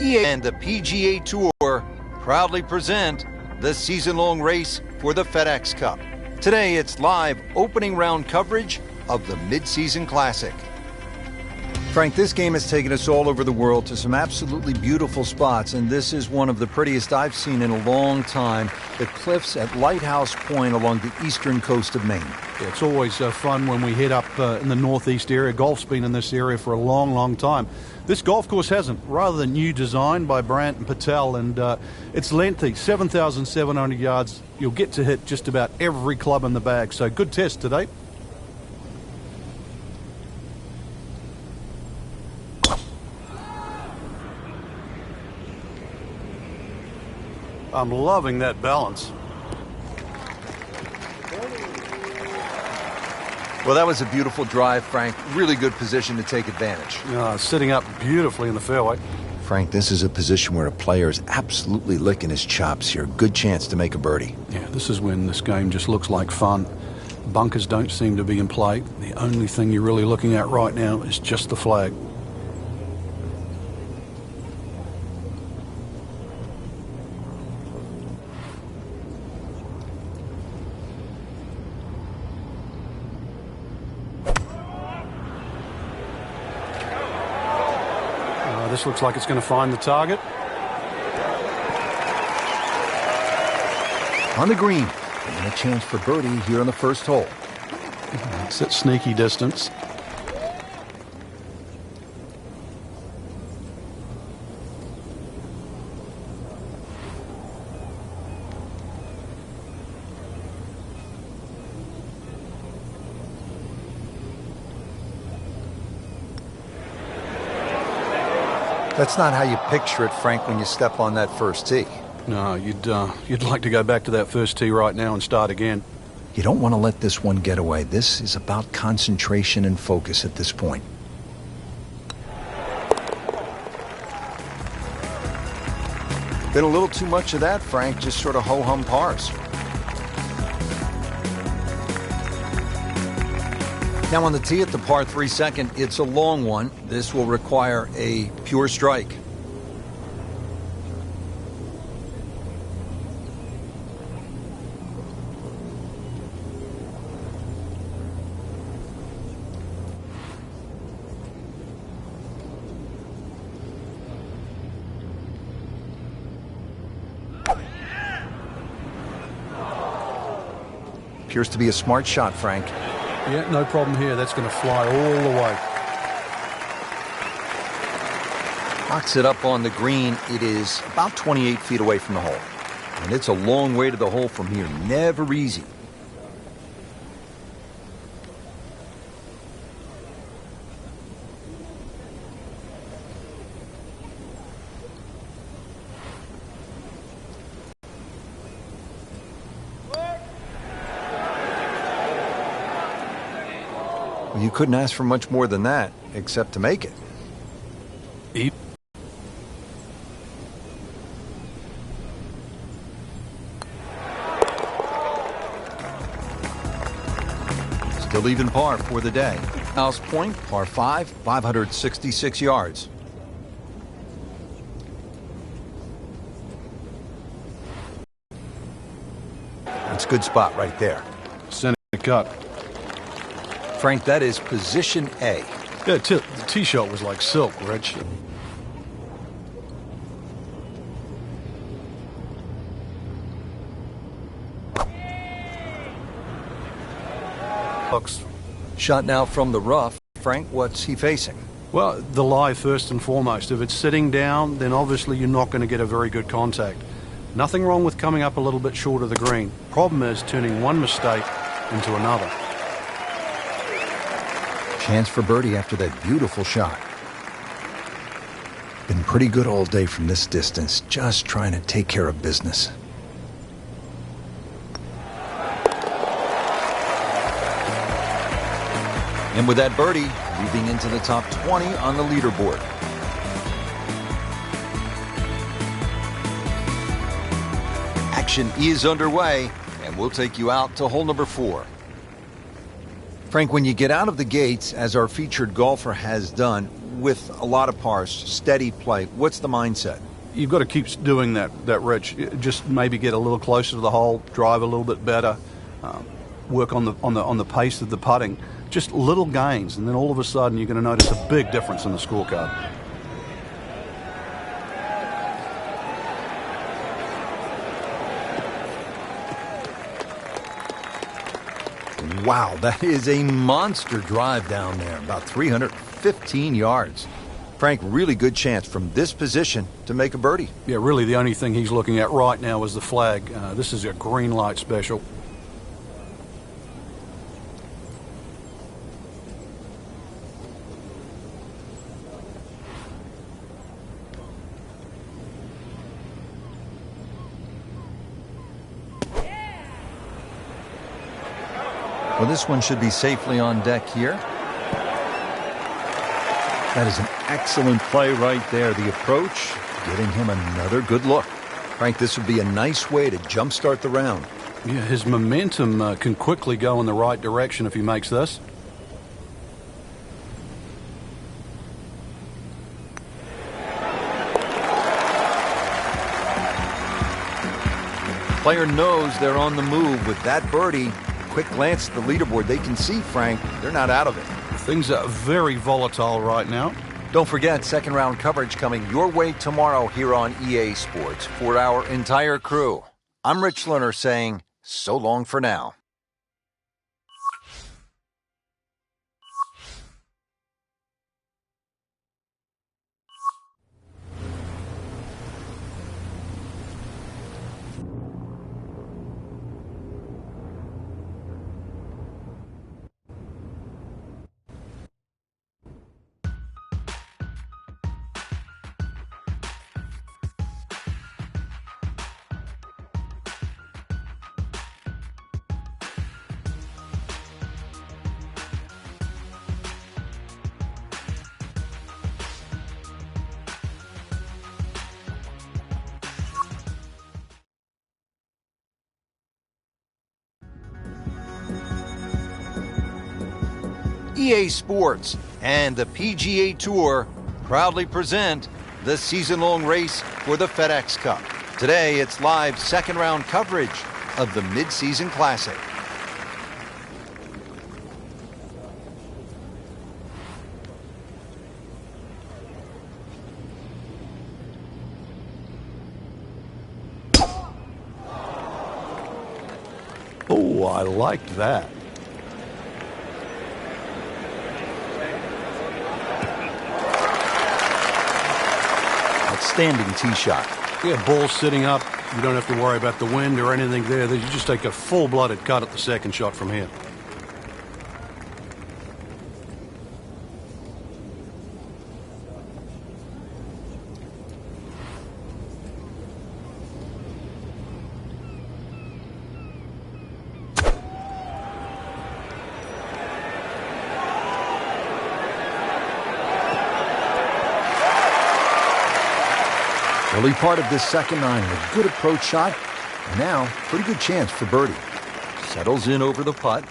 EA and the PGA Tour proudly present the season-long race for the FedEx Cup. Today, it's live opening round coverage of the Mid-Season Classic. Frank, this game has taken us all over the world to some absolutely beautiful spots, and this is one of the prettiest I've seen in a long time, the cliffs at Lighthouse Point along the eastern coast of Maine. Yeah, it's always fun when we head up in the northeast area. Golf's been in this area for a long, long time. This golf course hasn't. Rather new design by Brandt and Patel, and it's lengthy, 7,700 yards. You'll get to hit just about every club in the bag, so good test today. I'm loving that balance. Well, that was a beautiful drive, Frank. Really good position to take advantage. Sitting up beautifully in the fairway. Frank, this is a position where a player is absolutely licking his chops here. Good chance to make a birdie. Yeah, this is when this game just looks like fun. Bunkers don't seem to be in play. The only thing you're really looking at right now is just the flag. This looks like it's going to find the target. On the green, and a chance for birdie here on the first hole. It's at sneaky distance. That's not how you picture it, Frank, when you step on that first tee. No, you'd like to go back to that first tee right now and start again. You don't want to let this one get away. This is about concentration and focus at this point. Been a little too much of that, Frank, just sort of ho-hum pars. Now on the tee at the par 3 second, it's a long one. This will require a pure strike. Appears to be a smart shot, Frank. Yeah, no problem here. That's going to fly all the way. Knocks it up on the green. It is about 28 feet away from the hole. And it's a long way to the hole from here. Never easy. You couldn't ask for much more than that, except to make it. Still even par for the day. House Point, par 5, 566 yards. That's a good spot right there. Center cut. Frank, that is position A. Yeah, the tee shot was like silk, Rich. Shot now from the rough. Frank, what's he facing? Well, the lie first and foremost. If it's sitting down, then obviously you're not going to get a very good contact. Nothing wrong with coming up a little bit short of the green. Problem is turning one mistake into another. Chance for birdie after that beautiful shot. Been pretty good all day from this distance, just trying to take care of business. And with that birdie, moving into the top 20 on the leaderboard. Action is underway, and we'll take you out to hole number 4. Frank, when you get out of the gates, as our featured golfer has done, with a lot of par, steady play. What's the mindset? You've got to keep doing that, Rich. Just maybe get a little closer to the hole, drive a little bit better, work on the pace of the putting. Just little gains, and then all of a sudden you're going to notice a big difference in the scorecard. Wow, that is a monster drive down there, about 315 yards. Frank, really good chance from this position to make a birdie. Yeah, really the only thing he's looking at right now is the flag. This is a green light special. Well, this one should be safely on deck here. That is an excellent play right there. The approach, getting him another good look. Frank, this would be a nice way to jumpstart the round. Yeah, his momentum can quickly go in the right direction if he makes this. Player knows they're on the move with that birdie. Quick glance at the leaderboard. They can see, Frank, they're not out of it. Things are very volatile right now. Don't forget, second round coverage coming your way tomorrow here on EA Sports. For our entire crew, I'm Rich Lerner saying so long for now. EA Sports and the PGA Tour proudly present the season-long race for the FedEx Cup. Today, it's live second-round coverage of the Mid-Season Classic. Oh, I liked that. Outstanding tee shot. Yeah, ball sitting up. You don't have to worry about the wind or anything there. You just take a full-blooded cut at the second shot from here. Early part of this second nine, a good approach shot. And now, pretty good chance for birdie. Settles in over the putt.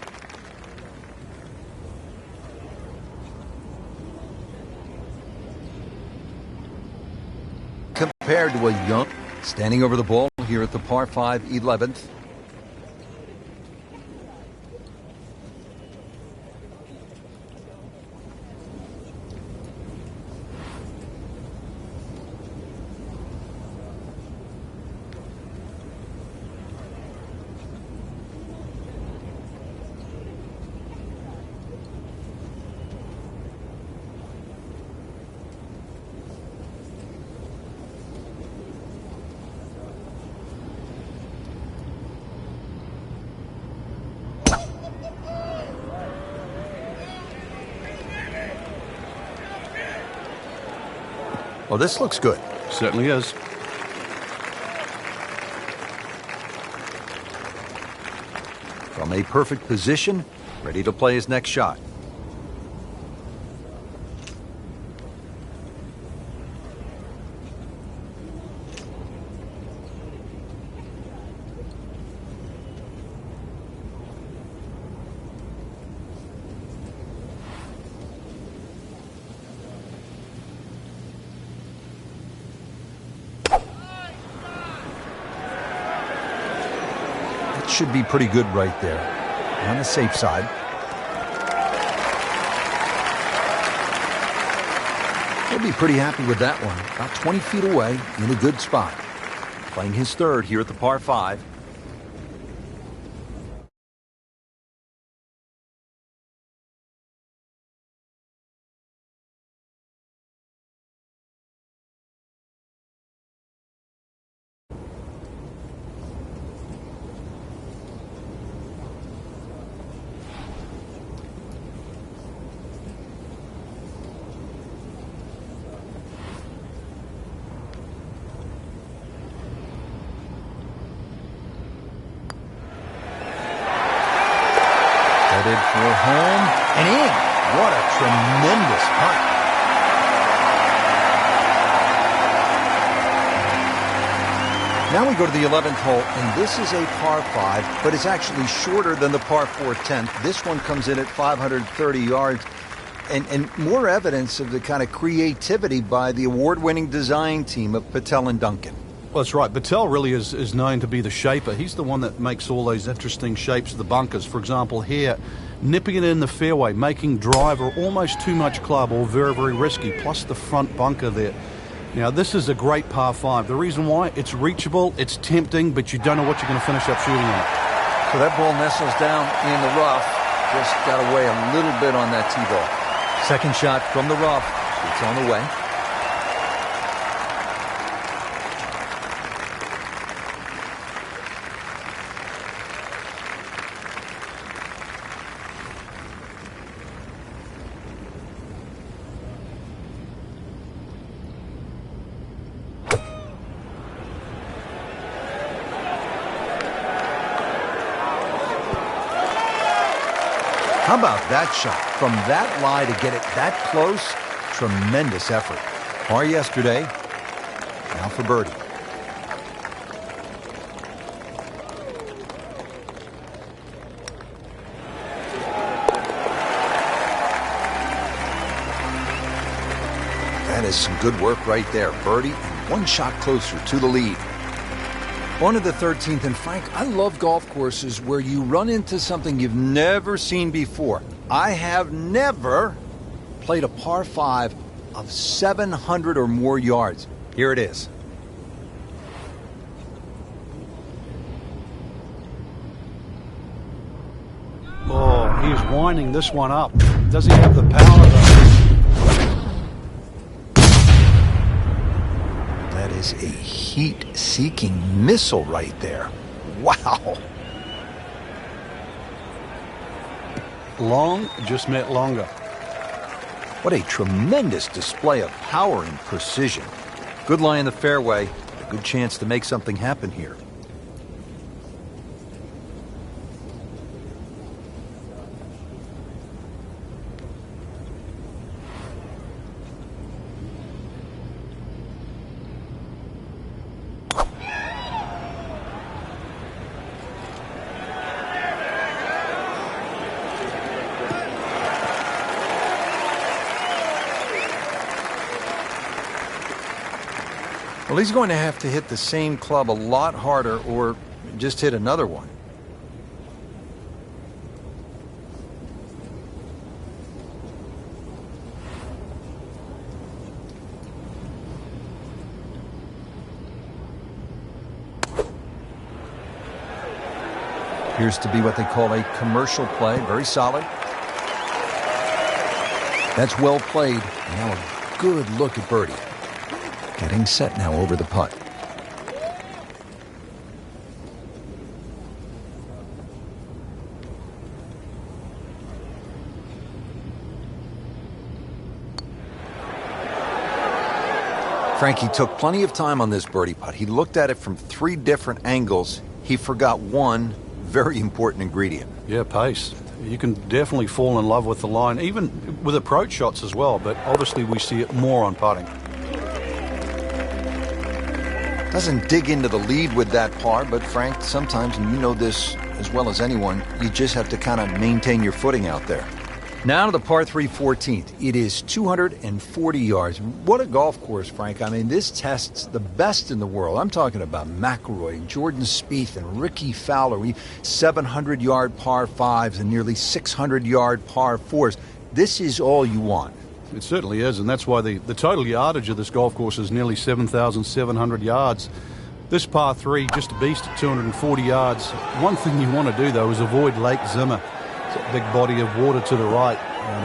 Compared to a young, standing over the ball here at the par 5 11th. Well, this looks good. Certainly is. From a perfect position, ready to play his next shot. should be pretty good right there. On the safe side. He'll be pretty happy with that one. About 20 feet away, in a good spot. Playing his third here at the par 5. Headed for home and in. What a tremendous putt. Now we go to the 11th hole, and this is a par 5, but it's actually shorter than the par 4 10th. This one comes in at 530 yards, and more evidence of the kind of creativity by the award-winning design team of Patel and Duncan. Well, that's right. Patel really is known to be the shaper. He's the one that makes all those interesting shapes of the bunkers. For example, here, nipping it in the fairway, making driver almost too much club or very, very risky, plus the front bunker there. Now, this is a great par 5. The reason why, it's reachable, it's tempting, but you don't know what you're going to finish up shooting on. So that ball nestles down in the rough. Just got away a little bit on that tee ball. Second shot from the rough. It's on the way. How about that shot? From that lie to get it that close, tremendous effort. Par yesterday, now for birdie. That is some good work right there. Birdie and one shot closer to the lead. On to the 13th, and Frank, I love golf courses where you run into something you've never seen before. I have never played a par 5 of 700 or more yards. Here it is. Oh, he's winding this one up. Does he have the power, though? That is a heat-seeking missile right there. Wow. Long just meant longer. What a tremendous display of power and precision. Good lie in the fairway. A good chance to make something happen here. Well, he's going to have to hit the same club a lot harder or just hit another one. Appears to be what they call a commercial play. Very solid. That's well played. Now a good look at birdie. Getting set now over the putt. Frankie took plenty of time on this birdie putt. He looked at it from 3 different angles. He forgot one very important ingredient. Yeah, pace. You can definitely fall in love with the line, even with approach shots as well, but obviously we see it more on putting. Doesn't dig into the lead with that par, but Frank, sometimes, and you know this as well as anyone, you just have to kind of maintain your footing out there. Now to the par 3 14th. It is 240 yards. What a golf course, Frank. I mean, this tests the best in the world. I'm talking about McIlroy, Jordan Spieth, and Ricky Fowler. 700-yard par 5s and nearly 600-yard par 4s. This is all you want. It certainly is, and that's why the total yardage of this golf course is nearly 7,700 yards. This par 3, just a beast at 240 yards. One thing you want to do, though, is avoid Lake Zimmer. It's a big body of water to the right.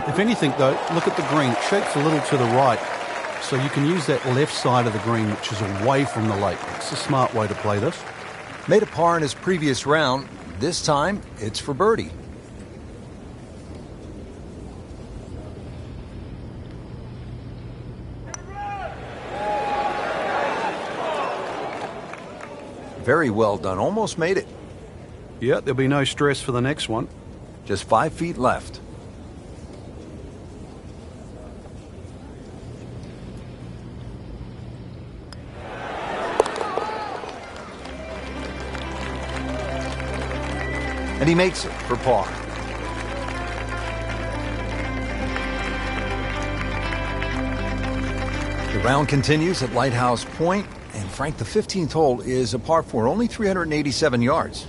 If anything, though, look at the green. It shapes a little to the right, so you can use that left side of the green, which is away from the lake. It's a smart way to play this. Made a par in his previous round. This time, it's for birdie. Very well done. Almost made it. Yeah, there'll be no stress for the next one. Just 5 feet left. And he makes it for par. The round continues at Lighthouse Point. And Frank, the 15th hole is a par 4, only 387 yards.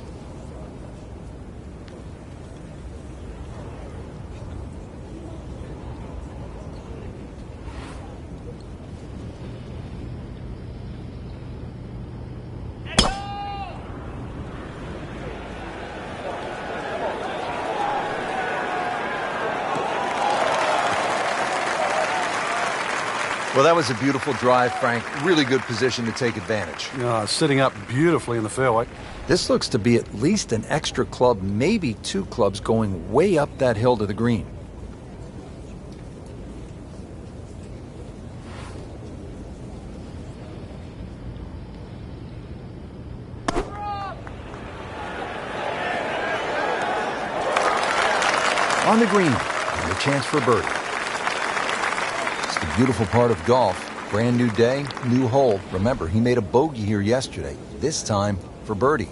Well, that was a beautiful drive, Frank. Really good position to take advantage. Sitting up beautifully in the fairway. This looks to be at least an extra club, maybe 2 clubs going way up that hill to the green. On the green, and a chance for birdie. It's the beautiful part of golf. Brand new day, new hole. Remember, he made a bogey here yesterday. This time for birdie.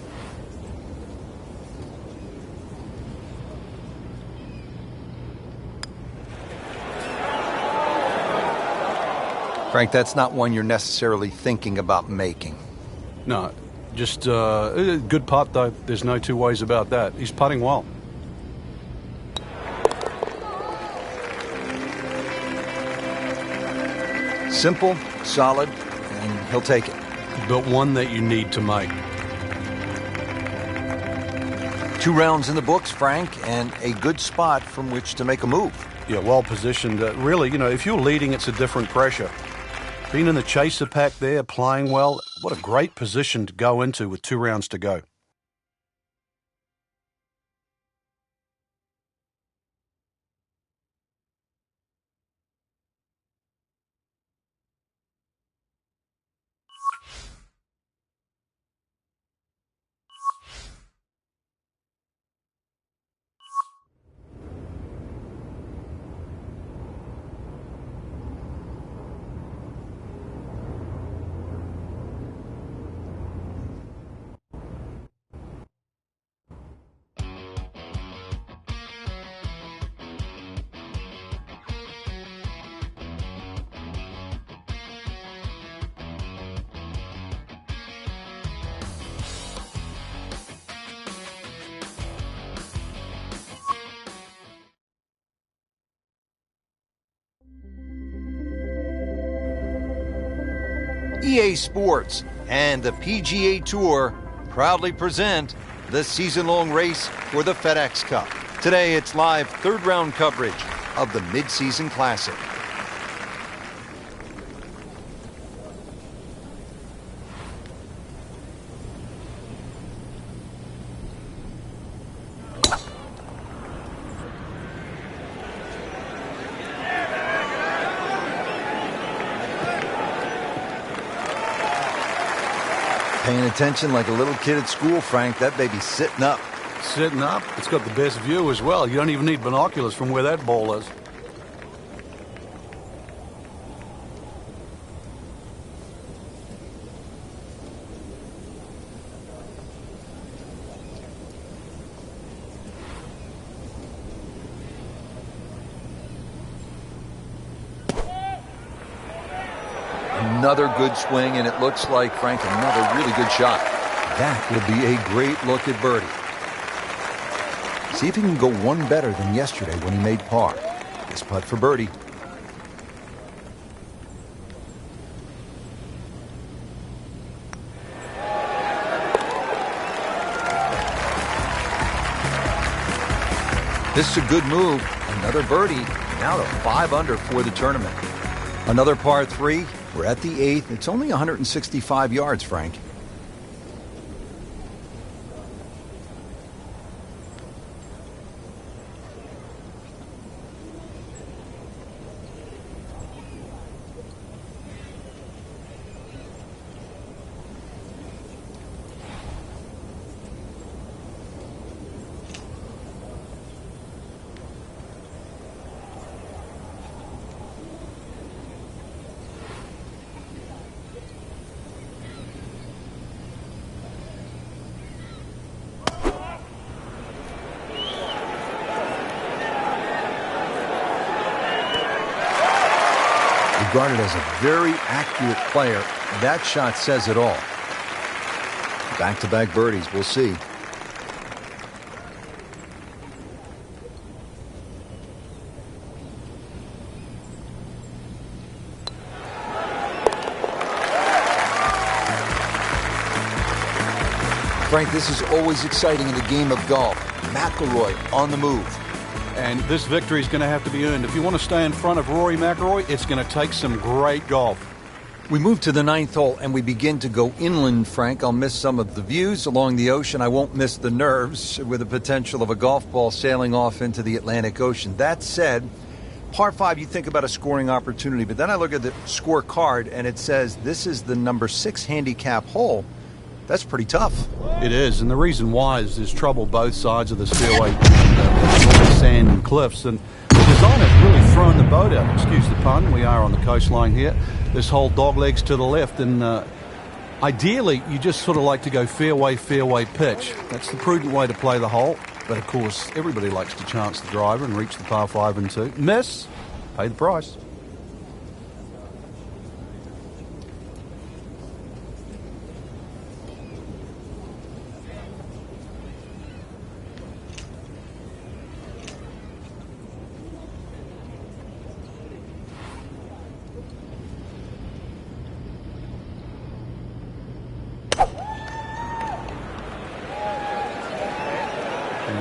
Frank, that's not one you're necessarily thinking about making. No, just a good putt, though. There's no two ways about that. He's putting well. Simple, solid, and he'll take it. But one that you need to make. 2 rounds in the books, Frank, and a good spot from which to make a move. Yeah, well positioned. Really, if you're leading, it's a different pressure. Being in the chaser pack there, playing well, what a great position to go into with 2 rounds to go. EA Sports and the PGA Tour proudly present the season-long race for the FedEx Cup. Today, it's live third-round coverage of the Mid-Season Classic. Paying attention like a little kid at school, Frank. That baby's sitting up. Sitting up? It's got the best view as well. You don't even need binoculars from where that ball is. Another good swing, and it looks like, Frank, another really good shot. That will be a great look at birdie. See if he can go one better than yesterday when he made par. This putt for birdie. This is a good move. Another birdie. Now to 5 under for the tournament. Another par 3. We're at the 8th. It's only 165 yards, Frank. Regarded as a very accurate player, that shot says it all. Back-to-back birdies, we'll see. Frank, this is always exciting in the game of golf. McIlroy on the move. And this victory is going to have to be earned. If you want to stay in front of Rory McIlroy, it's going to take some great golf. We move to the 9th hole, and we begin to go inland, Frank. I'll miss some of the views along the ocean. I won't miss the nerves with the potential of a golf ball sailing off into the Atlantic Ocean. That said, par 5, you think about a scoring opportunity, but then I look at the scorecard, and it says this is the number 6 handicap hole. That's pretty tough. It is, and the reason why is there's trouble both sides of the fairway, sand and cliffs, and the designer's really thrown the boat out. Excuse the pun, we are on the coastline here. This whole dog legs to the left, and ideally you just sort of like to go fairway pitch. That's the prudent way to play the hole, but of course everybody likes to chance the driver and reach the par 5 and 2. Miss, pay the price.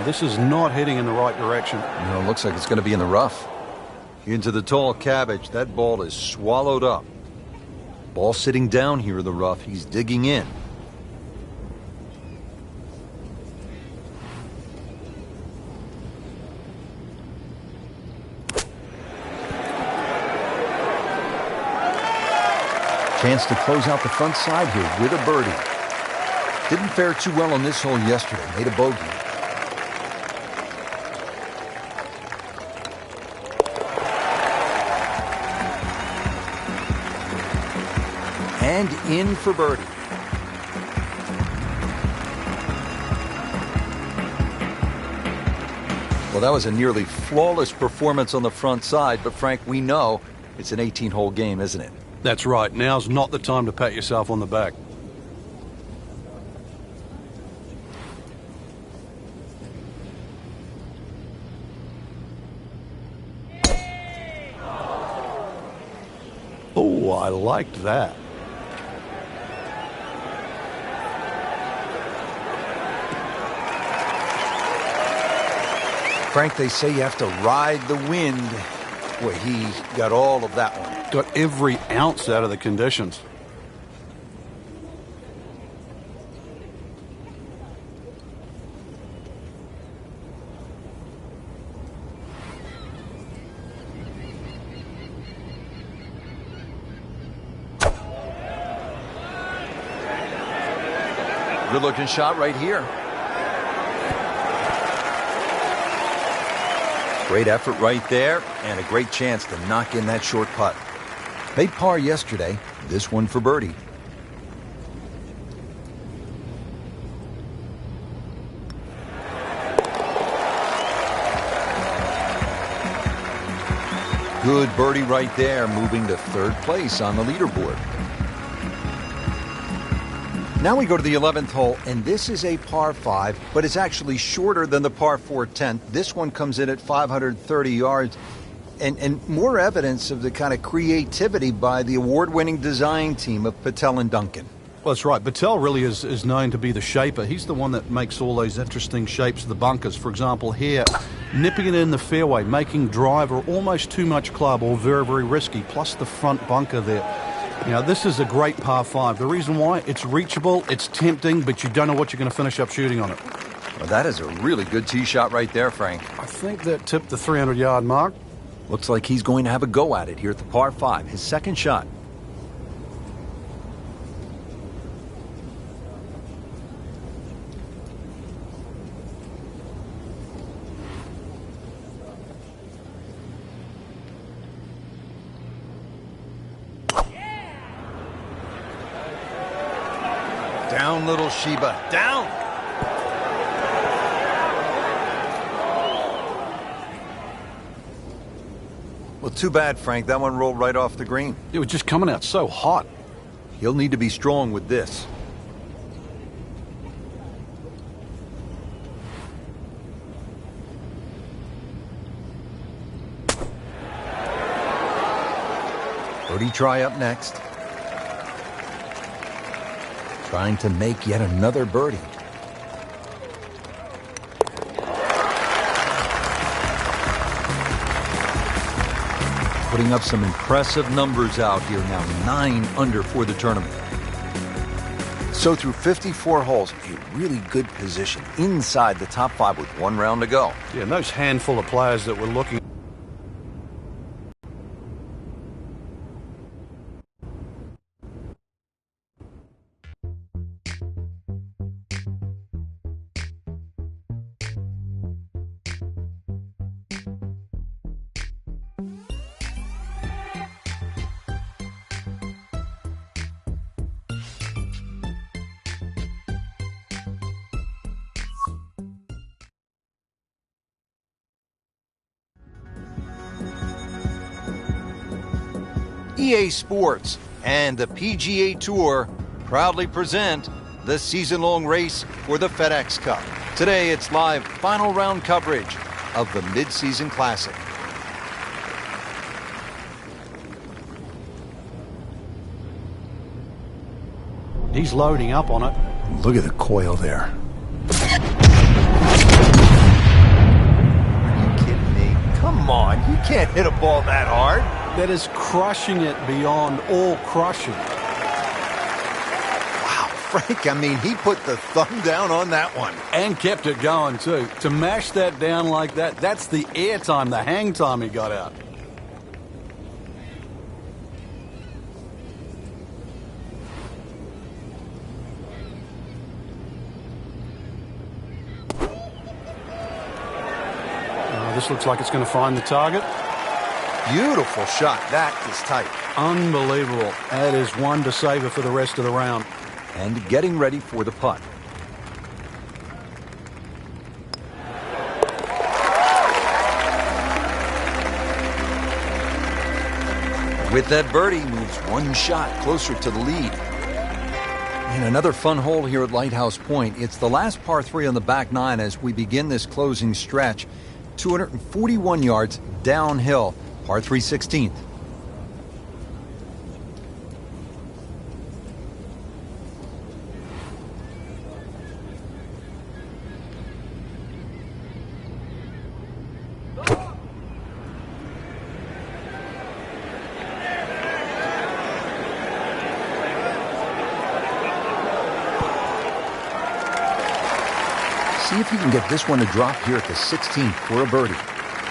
This is not heading in the right direction. No, it looks like it's going to be in the rough. Into the tall cabbage. That ball is swallowed up. Ball sitting down here in the rough. He's digging in. Chance to close out the front side here with a birdie. Didn't fare too well on this hole yesterday. Made a bogey. And in for birdie. Well, that was a nearly flawless performance on the front side, but Frank, we know it's an 18-hole game, isn't it? That's right. Now's not the time to pat yourself on the back. Oh, I liked that. Frank, they say you have to ride the wind. Boy, he got all of that one. Got every ounce out of the conditions. Good-looking shot right here. Great effort right there, and a great chance to knock in that short putt. Made par yesterday, this one for birdie. Good birdie right there, moving to third place on the leaderboard. Now we go to the 11th hole, and this is a par 5, but it's actually shorter than the par 4 10th. This one comes in at 530 yards, and more evidence of the kind of creativity by the award-winning design team of Patel and Duncan. Well, that's right. Patel really is known to be the shaper. He's the one that makes all those interesting shapes of the bunkers. For example, here, nipping it in the fairway, making driver almost too much club or very, very risky, plus the front bunker there. You know, this is a great par 5. The reason why, it's reachable, it's tempting, but you don't know what you're going to finish up shooting on it. Well, that is a really good tee shot right there, Frank. I think that tipped the 300-yard mark. Looks like he's going to have a go at it here at the par 5, his second shot. Down, little Sheba, down! Well, too bad, Frank. That one rolled right off the green. It was just coming out so hot. He'll need to be strong with this. Birdie try up next. Trying to make yet another birdie. Putting up some impressive numbers out here now, 9 under for the tournament. So through 54 holes, a really good position inside the top 5 with 1 round to go. Yeah, and those handful of players that were looking. EA Sports and the PGA Tour proudly present the season-long race for the FedEx Cup. Today, it's live final round coverage of the Mid-Season Classic. He's loading up on it. Look at the coil there. Are you kidding me? Come on, you can't hit a ball that hard. That is crushing it beyond all crushing. Wow, Frank, I mean, he put the thumb down on that one. And kept it going, too. To mash that down like that, that's the air time, the hang time he got out. This looks like it's going to find the target. Beautiful shot. That is tight. Unbelievable. That is one to savor for the rest of the round. And getting ready for the putt. With that birdie, moves 1 shot closer to the lead. And another fun hole here at Lighthouse Point. It's the last par 3 on the back 9 as we begin this closing stretch. 241 yards downhill. Par 3 16th. See if he can get this one to drop here at the 16th for a birdie.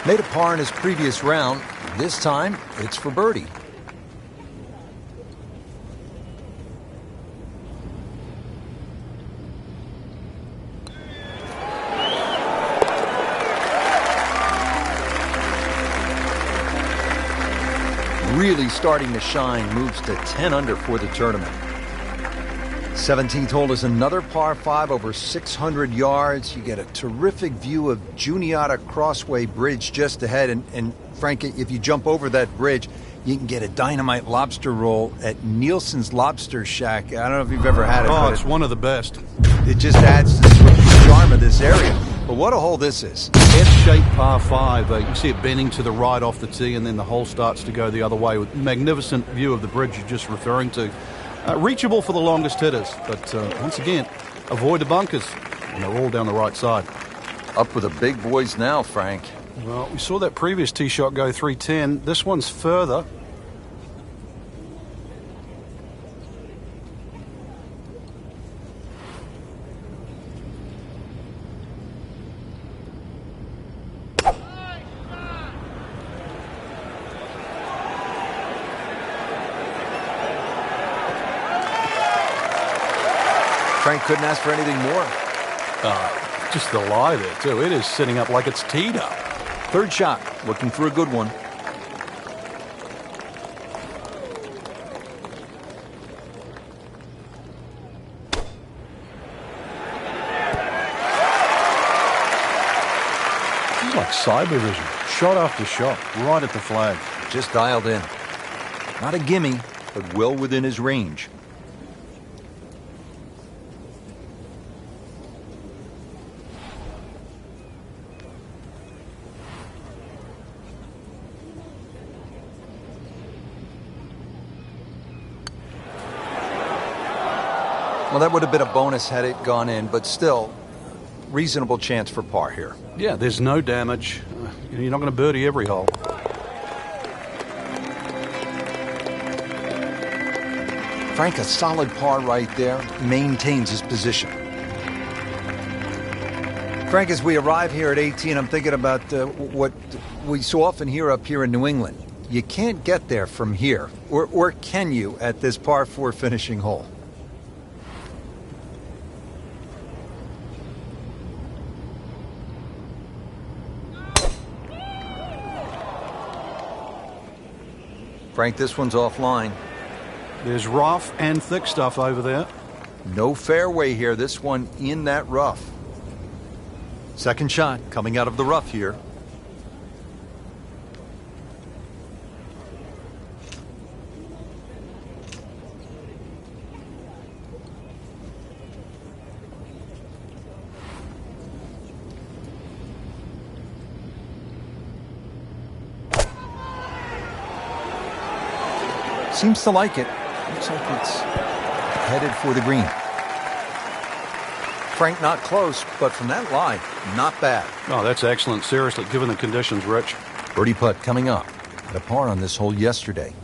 Made a par in his previous round. This time, it's for birdie. Really starting to shine, moves to 10 under for the tournament. 17th hole is another par 5 over 600 yards. You get a terrific view of Juniata Crossway Bridge just ahead. And Frank, if you jump over that bridge, you can get a dynamite lobster roll at Nielsen's Lobster Shack. I don't know if you've ever had it. Oh, it's one of the best. It just adds to the charm of this area. But what a hole this is. F-shaped par 5. You can see it bending to the right off the tee, and then the hole starts to go the other way with magnificent view of the bridge you're just referring to. Reachable for the longest hitters, but once again, avoid the bunkers, and they're all down the right side. Up with the big boys now, Frank. Well, we saw that previous tee shot go 310. This one's further. Frank couldn't ask for anything more. Just the lie there, too. It is sitting up like it's teed up. Third shot, looking for a good one. It's like cyber vision. Shot after shot, right at the flag. Just dialed in. Not a gimme, but well within his range. Well, that would have been a bonus had it gone in, but still, reasonable chance for par here. Yeah, there's no damage. You're not going to birdie every hole. Frank, a solid par right there, maintains his position. Frank, as we arrive here at 18, I'm thinking about what we so often hear up here in New England. You can't get there from here, or can you at this par 4 finishing hole? Frank, this one's offline. There's rough and thick stuff over there. No fairway here. This one in that rough. Second shot coming out of the rough here. Seems to like it. Looks like it's headed for the green. Frank, not close, but from that lie, not bad. Oh, that's excellent. Seriously, given the conditions, Rich. Birdie putt coming up. Had a par on this hole yesterday.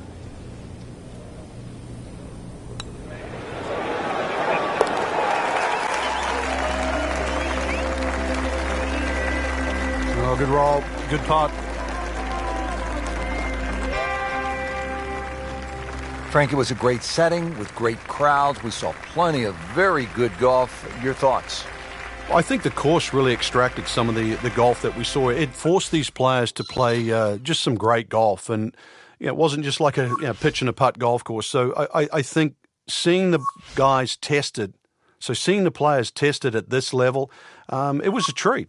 Oh, good roll. Good putt. Frank, it was a great setting with great crowds. We saw plenty of very good golf. Your thoughts? I think the course really extracted some of the golf that we saw. It forced these players to play just some great golf. And it wasn't just like a pitch and a putt golf course. So I think seeing the guys tested, seeing the players tested at this level, it was a treat.